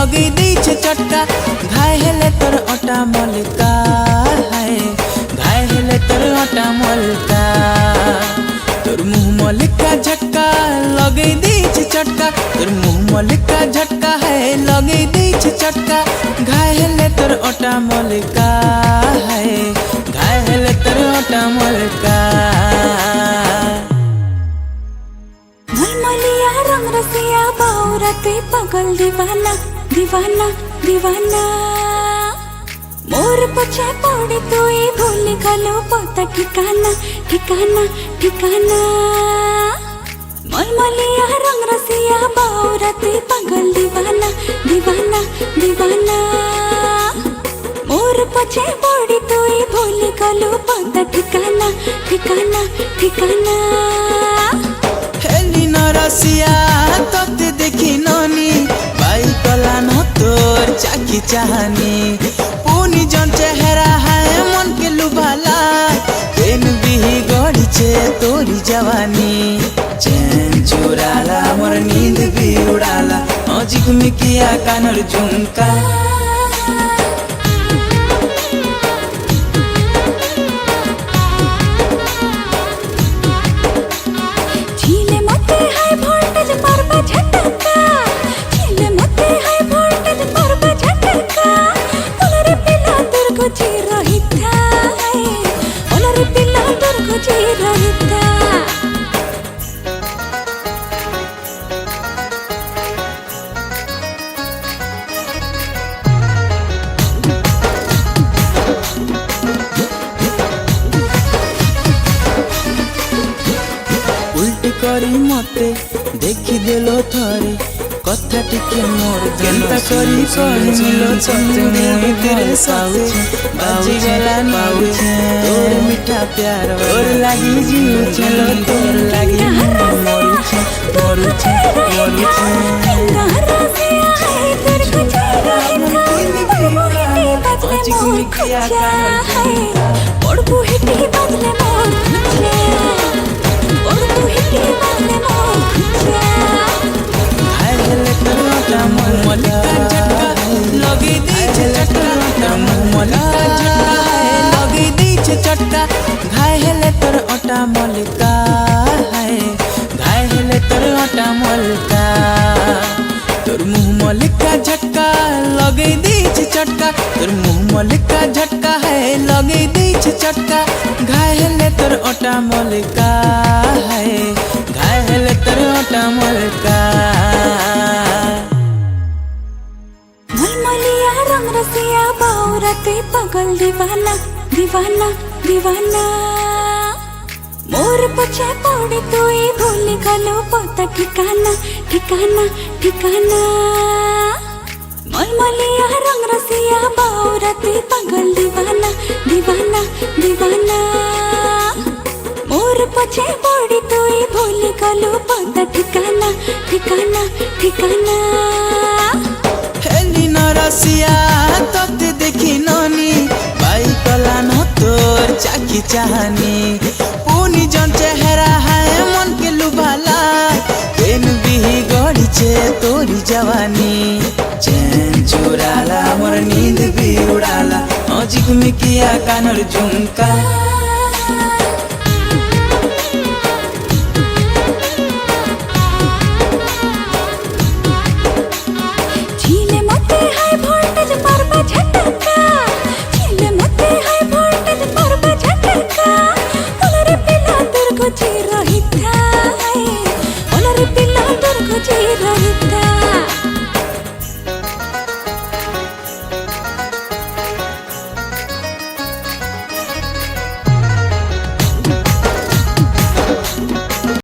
लगे दीछे चटका घाय हेले तोर अटा मलका है घाय हेले तोर अटा मलका तोर मुँह मलका झटका लगे दीछे चटका तोर मुँह मलका झटका है लगे दीछे चटका घाय हेले तोर अटा मलका है घाय हेले तोर अटा मलका मलमलिया रंग रसिया बाउरते पागल दीवाना दीवाना दीवाना मोर पछे पड़े तो ये भूल गलो पता ठिकाना ठिकाना ठिकाना मलमलिया रंग रसिया बाउरते पागल दीवाना दीवाना दीवाना मोर पछे पड़े तो ये भूल गलो पता ठिकाना ठिकाना ठिकाना हेली न रसिया तोते देखी ननी बाई कला न तोर चाकी चाहनी पुनी जन चेहरा है मन के लुभाला प्रेम बिही गड़ी छे तोरी जवानी चैन चुराला मोर नींद भी उड़ाला अजिक में किया कानर झुमका उल्टी करी मते देखी देलो थरे कथा टिके मोर केनता करी कहलो तते मोहि तेरे साथे बाजी गला पाउछे तोर मीठा प्यार और लागी जीव चलो तोर लागी मोरुछे मोरुछे चटका घाय हेले तोर अटा मलका है घाय हेले तोर अटा मलका तोर मुँह मलका झटका लगे दीछे चटका तोर मुँह मलका झटका है लगे दीछे चटका घाय हेले तोर अटा मलका है घाय हेले तोर अटा मलका मलमलिया रंग रसिया बाउरते पागल दीवाना दीवाना दीवाना मोर पछे पड़े तो ये भूल गलो पता ठिकाना ठिकाना ठिकाना मलमलिया रंग रसिया बाउरते पागल दीवाना दीवाना दीवाना मोर पछे पड़े तो ये भूल गलो पता ठिकाना ठिकाना ठिकाना हेली न रसिया तोते देखी ननी बाई कला न तोर चाकी चाहनी पुनी जन चेहरा है मन के लुभाला प्रेम बिही गड़ी छे तोरी जवानी चैन चुराला मोर नींद भी उड़ाला अजिक में किया कानर झुमका।